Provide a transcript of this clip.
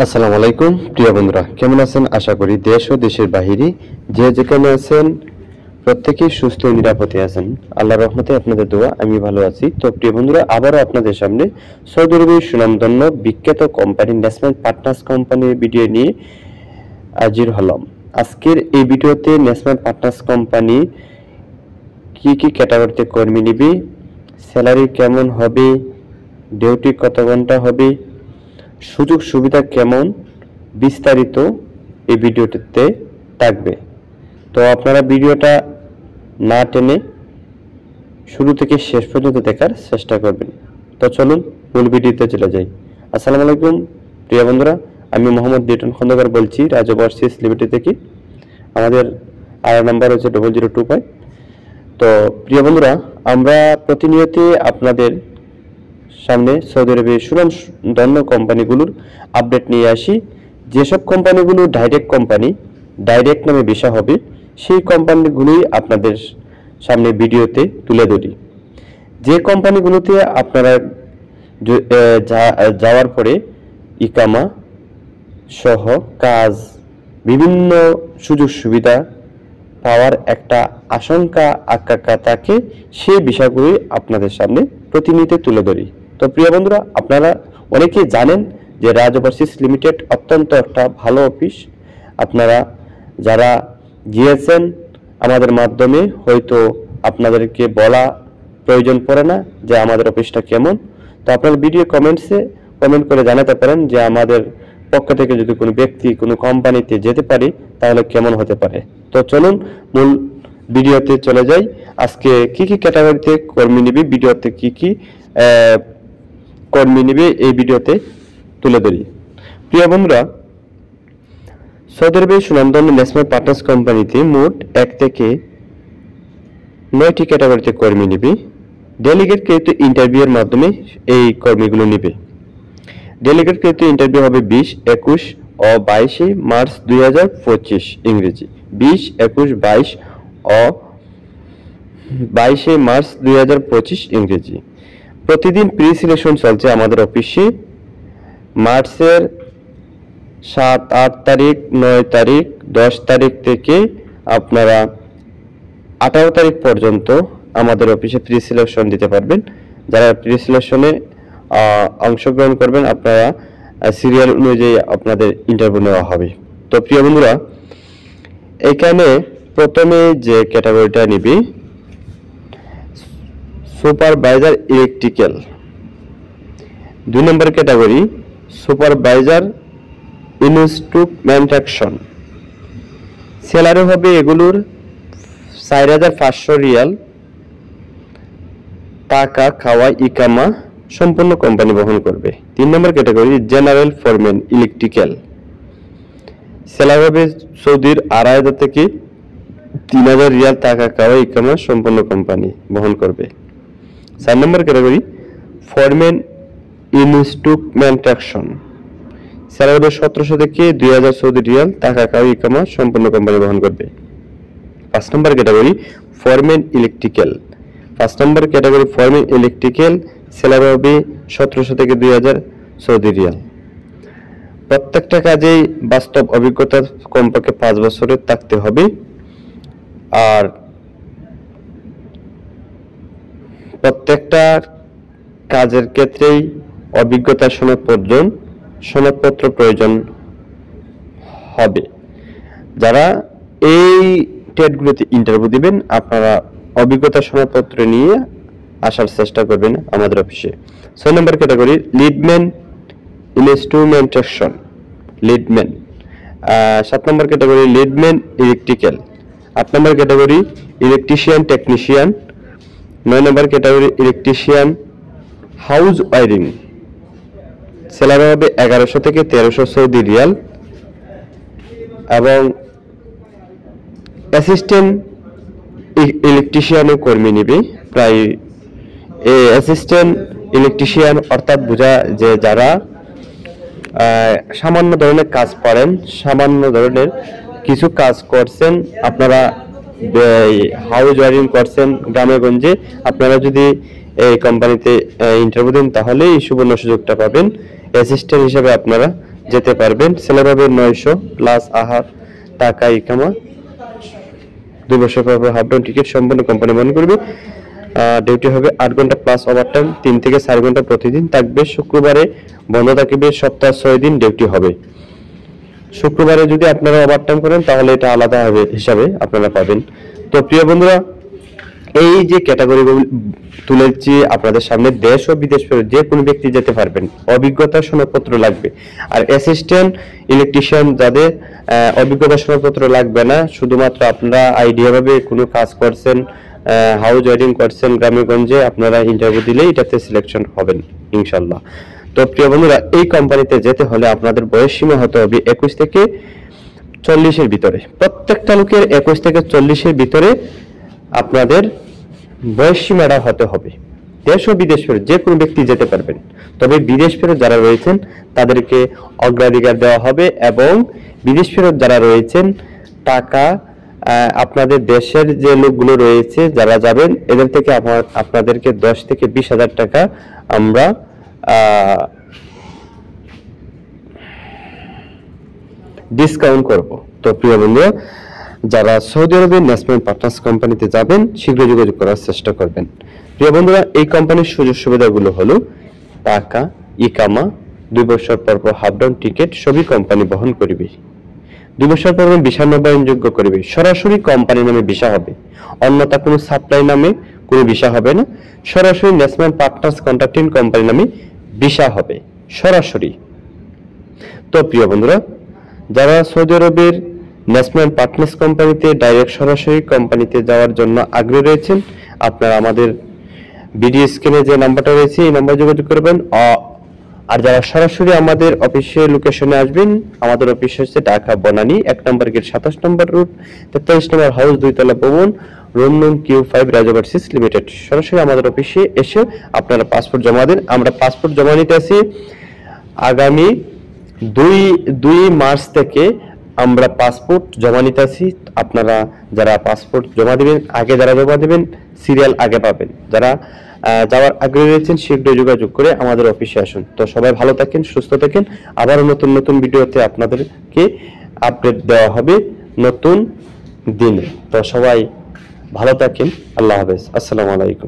আসসালামু আলাইকুম প্রিয় বন্ধুরা, কেমন আছেন? আশা করি দেশ ও দেশের বাহিরে যে যেখানে আছেন প্রত্যেকেই সুস্থ ও নিরাপদে আছেন। আল্লাহর রহমতে আপনাদের দোয়া আমি ভালো আছি। তো প্রিয় বন্ধুরা, আবারও আপনাদের সামনে সৌদি আরবের সুনামধন্য বিখ্যাত কোম্পানি ন্যাশনাল পার্টনার্স কোম্পানির ভিডিও নিয়ে হাজির হলাম। আজকের এই ভিডিওতে ন্যাশনাল পার্টনার্স কোম্পানি কি কি ক্যাটাগরিতে কর্মী নিবে, স্যালারি কেমন হবে, ডিউটি কত ঘন্টা হবে, সুযোগ সুবিধা কেমন, বিস্তারিত এই ভিডিওটিতে থাকবে। তো আপনারা ভিডিওটা না টেনে শুরু থেকে শেষ পর্যন্ত দেখার চেষ্টা করবেন। তো চলুন মূল ভিডিওতে চলে যাই। আসসালামু আলাইকুম প্রিয় বন্ধুরা, আমি মোহাম্মদ লিটন খন্দকার বলছি রাজ ওভারসিজ লিমিটেড থেকে। আমাদের আইআর নাম্বার হচ্ছে 0025। তো প্রিয় বন্ধুরা, আমরা প্রতিনিয়ত আপনাদের সামনে সৌদি আরবের সুনামধন্য কোম্পানিগুলোর আপডেট নিয়ে আসি। যেসব কোম্পানিগুলো ডাইরেক্ট নামে ভিসা হবে, সেই কোম্পানিগুলোই আপনাদের সামনে ভিডিওতে তুলে ধরি। যে কোম্পানিগুলোতে আপনারা যাওয়ার পরে ইকামা সহ কাজ, বিভিন্ন সুযোগ সুবিধা পাওয়ার একটা আশঙ্কা আকাঙ্ক্ষা থাকে, সেই বিষয়গুলোই আপনাদের সামনে প্রতিনিয়ত তুলে ধরি। তো প্রিয় বন্ধুরা, আপনারা অনেকেই জানেন যে রাজ ওভারসিজ লিমিটেড অত্যন্ত একটা ভালো অফিস। আপনারা যারা গিয়েছেন আমাদের মাধ্যমে, হয়তো আপনাদেরকে বলা প্রয়োজন পড়ে না যে আমাদের অফিসটা কেমন। তো আপনারা ভিডিও কমেন্ট করে জানাতে পারেন যে আমাদের পক্ষ থেকে যদি কোনো ব্যক্তি কোনো কোম্পানিতে যেতে পারে তাহলে কেমন হতে পারে। তো চলুন মূল ভিডিওতে চলে যাই। আজকে কি কি ক্যাটাগরিতে কর্মী নিবে, ভিডিওতে কি কি কর্মী নিবে এই ভিডিওতে তুলে ধরি। প্রিয় বন্ধুরা, সৌদি আরবের সুনামধন্য ন্যাশনাল পার্টনার্স কোম্পানিতে মোট 1 থেকে 9টি ক্যাটাগরিতে কর্মী নিবে। ডেলিগেটকৃত ইন্টারভিউয়ের মাধ্যমে এই কর্মীগুলো নিবে। ডেলিগেটকৃত ইন্টারভিউ হবে 20, 21 ও 22 মার্চ 2025 ইংরেজি, 20, 21, 22 ও 22 মার্চ 2025 ইংরেজি। প্রতিদিন প্রি সিলেকশন চলছে আমাদের অফিসে। মার্চের 7, 8 তারিখ, 9 তারিখ, 10 তারিখ থেকে আপনারা 18 তারিখ পর্যন্ত আমাদের অফিসে প্রি সিলেকশন দিতে পারবেন। যারা প্রি সিলেকশনে অংশগ্রহণ করবেন, আপনারা সিরিয়াল অনুযায়ী আপনাদের ইন্টারভিউ নেওয়া হবে। তো প্রিয় বন্ধুরা, এখানে প্রথমে যে ক্যাটাগরিটা নিবি সুপারভাইজার ইলেকট্রিক্যাল। 2 নম্বর ক্যাটাগরি সুপারভাইজার ইনস্ট্রুমেন্টেশন। স্যালারি হবে এগুলোর 4500 রিয়াল, টাকা খাওয়া ইকামা সম্পূর্ণ কোম্পানি বহন করবে। 3 নম্বর category general foreman electrical. Salary হবে সৌদির 2500 থেকে 3000 রিয়াল, টাকা খাওয়া ইকামা সম্পূর্ণ কোম্পানি বহন করবে। 4 নম্বর ক্যাটাগরি ফরম্যান ইনস্ট্রুমেন্টেশন। স্যালারি হবে 1700 থেকে 2000 সৌদি রিয়াল, টাকা খাওয়া ইকামা সম্পূর্ণ কোম্পানি বহন করবে। 5 নম্বর ক্যাটাগরি ফরম্যান ইলেকট্রিক্যাল। 5 নম্বর ক্যাটাগরি ফরম্যান ইলেকট্রিক্যাল, স্যালারি হবে 1700 থেকে 2000 সৌদি রিয়াল। প্রত্যেকটা কাজেই বাস্তব অভিজ্ঞতা কমপক্ষে 5 বছরের থাকতে হবে। আর প্রত্যেকটা কাজের ক্ষেত্রেই অভিজ্ঞতার সনদপত্র প্রয়োজন হবে। যারা এই টেটগুলোতে ইন্টারভিউ দিবেন, আপনারা অভিজ্ঞতা সনদপত্র নিয়ে আসার চেষ্টা করবেন আমাদের অফিসে। 6 নম্বর ক্যাটাগরি লিডম্যান ইনস্ট্রুমেন্টেশন, লিডম্যান। 7 নম্বর ক্যাটাগরি লিডম্যান ইলেকট্রিক্যাল। 8 নম্বর ক্যাটাগরি ইলেকট্রিশিয়ান টেকনিশিয়ান। 9 নম্বর category electrician house wiring. Salary হবে 1100 থেকে 1300 সৌদি রিয়াল। এবং অ্যাসিস্ট্যান্ট ইলেকট্রিশিয়ানও কর্মী নিবে। প্রায় অ্যাসিস্ট্যান্ট ইলেকট্রিশিয়ান অর্থাৎ বোঝা যে যারা সামান্য ধরনের কাজ পারেন, সামান্য ধরনের কিছু কাজ করছেন, আপনারা হাউস ওয়ারিং করছেন গ্রামে গঞ্জে, আপনারা যদি এই কোম্পানিতে ইন্টারভিউ দেন তাহলে এই সুবর্ণ সুযোগটা পাবেন। অ্যাসিস্ট্যান্ট হিসেবে আপনারা যেতে পারবেন। স্যালারি হবে 900 প্লাস আহার টাকা ইকামা, 2 বছর পর হাফ ডাউন টিকিট সম্পূর্ণ কোম্পানি বহন করবে। ডিউটি হবে 8 ঘন্টা প্লাস ওভারটাইম 3 থেকে 4 ঘন্টা প্রতিদিন থাকবে। শুক্রবারে বন্ধ থাকবে, সপ্তাহে 6 দিন ডিউটি হবে। শুক্রবারে যদি আপনারা ওভারটাইম করেন তাহলে এটা আলাদা হবে হিসাবে আপনারা পাবেন। তো প্রিয় বন্ধুরা, এই যে ক্যাটাগরিগুলো তুলেছি আপনাদের সামনে, দেশ ও বিদেশ ফেরত যে কোনো ব্যক্তি যেতে পারবেন। অভিজ্ঞতা সনদপত্র লাগবে। আর অ্যাসিস্ট্যান্ট ইলেকট্রিশিয়ান যাদের অভিজ্ঞতা সনদপত্র লাগবে না, শুধুমাত্র আপনারা আইডিয়া ভাবে কোনো কাজ করছেন, হাউস ওয়ারিং করছেন গ্রামে গঞ্জে, আপনারা ইন্টারভিউ দিলেই এটাতে সিলেকশন হবেন ইনশাল্লাহ। তো প্রিয় বন্ধুরা, এই কোম্পানিতে যেতে হলে আপনাদের বয়স সীমা হতে হবে 21 থেকে 40-এর ভিতরে। প্রত্যেকটা লোকের 21 থেকে 40-এর ভিতরে আপনাদের বয়স সীমাটা হতে হবে। দেশ ও বিদেশ ফেরত যে কোনো ব্যক্তি যেতে পারবেন, তবে বিদেশ ফেরত যারা রয়েছেন তাদেরকে অগ্রাধিকার দেওয়া হবে। এবং বিদেশ ফেরত যারা রয়েছেন টাকা আপনাদের দেশের যে লোকগুলো রয়েছে যারা যাবেন, এদের থেকে আপনাদেরকে 10 থেকে 20,000 টাকা আমরা ডিসকাউন্ট করব। তো প্রিয় বন্ধুরা, যারা সৌদি আরবের ন্যাশনাল পার্টনার্স কোম্পানিতে যাবেন শীঘ্র যোগাযোগ করার চেষ্টা করবেন। প্রিয় বন্ধুরা, এই কোম্পানির সুযোগ সুবিধাগুলো হলো টাকা ইকামা, 2 বছর পর হাফ ডাউন টিকিট সবই কোম্পানি বহন করবে। 2 বছর পর ভিসা নবায়নযোগ্য করবে। সরাসরি কোম্পানি নামে ভিসা হবে, অন্যথা কোনো সাপ্লাই নামে কোনো ভিসা হবে না। সরাসরি ন্যাশনাল পার্টনার্স কন্ট্রাক্টিং কোম্পানি নামে ভিসা হবে সরাসরি। তো প্রিয় বন্ধুরা, যারা সৌদি আরবের ন্যাশনাল পার্টনার্স কোম্পানিতে ডাইরেক্ট সরাসরি কোম্পানিতে যাওয়ার জন্য আগ্রহী রয়েছেন, আপনারা আমাদের ভিডিও স্ক্রিনে যে নাম্বারটা রয়েছে এই নাম্বারে যোগাযোগ করবেন। আর যারা সরাসরি আমাদের অফিসের লোকেশনে আসবেন, আমাদের অফিস হচ্ছে ঢাকা বনানী 1 নম্বর গেট 27 নম্বর রুট 43 নম্বর হাউস 2 তলা ভবন, রুম নং Q5 রাজওভারসিস লিমিটেড। সরাসরি আমাদের অফিসে এসে আপনারা পাসপোর্ট জমা দেন। আমরা পাসপোর্ট জমা নিতে আসি আগামী 2 মার্চ থেকে আমরা পাসপোর্ট জমা নিতে আসি। আপনারা যারা পাসপোর্ট জমা দিবেন, আগে যারা জমা দিবেন সিরিয়াল আগে পাবেন। যারা যাওয়ার আগ্রহী রয়েছেন শীঘ্র যোগাযোগ করে আমাদের অফিসে আসুন। তো সবাই ভালো থাকেন, সুস্থ থাকেন। আবারও নতুন নতুন ভিডিওতে আপনাদেরকে আপডেট দেওয়া হবে নতুন দিনে। তো সবাই ভালো থাকেন। আল্লাহ হাফেজ। আসসালামু আলাইকুম।